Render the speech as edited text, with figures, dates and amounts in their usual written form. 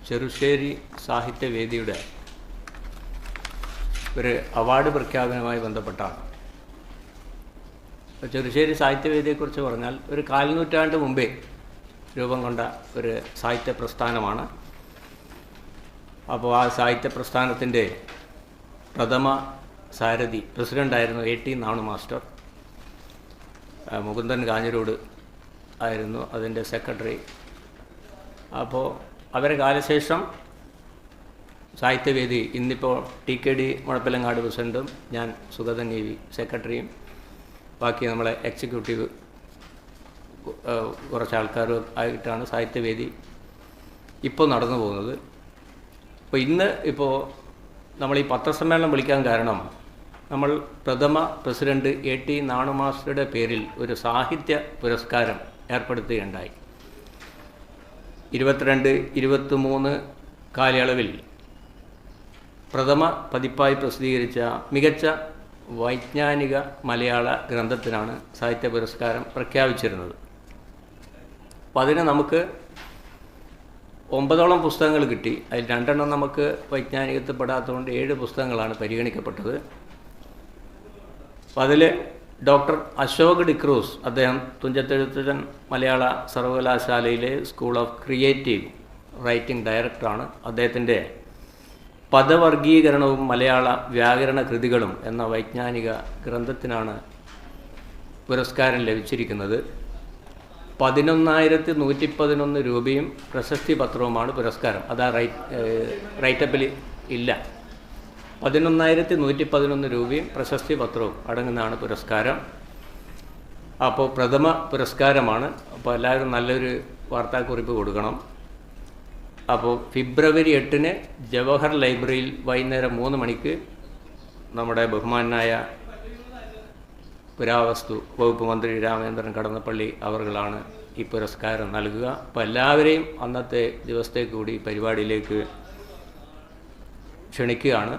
ചെറുശ്ശേരി സാഹിത്യവേദിയുടെ ഒരു അവാർഡ് പ്രഖ്യാപനവുമായി ബന്ധപ്പെട്ടാണ്. ചെറുശ്ശേരി സാഹിത്യവേദിയെക്കുറിച്ച് പറഞ്ഞാൽ ഒരു കാൽനൂറ്റാണ്ട് മുമ്പേ രൂപം കൊണ്ട ഒരു സാഹിത്യ പ്രസ്ഥാനമാണ്. അപ്പോൾ ആ സാഹിത്യ പ്രസ്ഥാനത്തിൻ്റെ പ്രഥമ സാരഥി പ്രസിഡൻ്റായിരുന്നു A.T. നാണു മാസ്റ്റർ. മുകുന്ദൻ കാഞ്ഞിരോട് ആയിരുന്നു അതിൻ്റെ സെക്രട്ടറി. അപ്പോൾ അവരെ കാലശേഷം സാഹിത്യവേദി ഇന്നിപ്പോൾ TKD മുഴപ്പിലങ്ങാട് പ്രസിഡൻറ്റും ഞാൻ സുഗതൻ EV സെക്രട്ടറിയും ബാക്കി നമ്മളെ എക്സിക്യൂട്ടീവ് കുറച്ച് ആൾക്കാരും ആയിട്ടാണ് സാഹിത്യവേദി ഇപ്പോൾ നടന്നു പോകുന്നത്. അപ്പോൾ ഇന്ന് നമ്മൾ ഈ പത്രസമ്മേളനം വിളിക്കാൻ കാരണം നമ്മൾ പ്രഥമ പ്രസിഡന്റ് A.T. നാണു മാസ്റ്ററുടെ പേരിൽ ഒരു സാഹിത്യ പുരസ്കാരം ഏർപ്പെടുത്തുകയുണ്ടായി. 22-23 കാലയളവിൽ പ്രഥമ പതിപ്പായി പ്രസിദ്ധീകരിച്ച മികച്ച വൈജ്ഞാനിക മലയാള ഗ്രന്ഥത്തിനാണ് സാഹിത്യ പുരസ്കാരം പ്രഖ്യാപിച്ചിരുന്നത്. അപ്പോൾ അതിന് നമുക്ക് 9ഓളം പുസ്തകങ്ങൾ കിട്ടി. അതിൽ 2 നമുക്ക് വൈജ്ഞാനികത്തിൽപ്പെടാത്തതുകൊണ്ട് 7 പുസ്തകങ്ങളാണ് പരിഗണിക്കപ്പെട്ടത്. അപ്പോൾ അതിൽ ഡോക്ടർ അശോക് ഡിക്രൂസ്, അദ്ദേഹം തുഞ്ചത്തെഴുത്തച്ഛൻ മലയാള സർവകലാശാലയിലെ സ്കൂൾ ഓഫ് ക്രിയേറ്റീവ് റൈറ്റിംഗ് ഡയറക്ടറാണ്. അദ്ദേഹത്തിൻ്റെ പദവർഗീകരണവും മലയാള വ്യാകരണ കൃതികളും എന്ന വൈജ്ഞാനിക ഗ്രന്ഥത്തിനാണ് പുരസ്കാരം ലഭിച്ചിരിക്കുന്നത്. 11,111 രൂപയും പ്രശസ്തി പത്രവുമാണ് പുരസ്കാരം. അതാ റൈറ്റപ്പിൽ ഇല്ല. 11,111 രൂപയും പ്രശസ്തി പത്രവും അടങ്ങുന്നതാണ് പുരസ്കാരം. അപ്പോൾ പ്രഥമ പുരസ്കാരമാണ്. അപ്പോൾ എല്ലാവരും നല്ലൊരു വാർത്താക്കുറിപ്പ് കൊടുക്കണം. അപ്പോൾ ഫെബ്രുവരി 8 ജവഹർ ലൈബ്രറിയിൽ വൈകുന്നേരം 3 മണിക്ക് നമ്മുടെ ബഹുമാനായ പുരാവസ്തു വകുപ്പ് മന്ത്രി രാമചന്ദ്രൻ കടന്നപ്പള്ളി അവർകളാണ് ഈ പുരസ്കാരം നൽകുക. അപ്പോൾ എല്ലാവരെയും അന്നത്തെ ദിവസത്തെ കൂടി പരിപാടിയിലേക്ക് ക്ഷണിക്കുകയാണ്.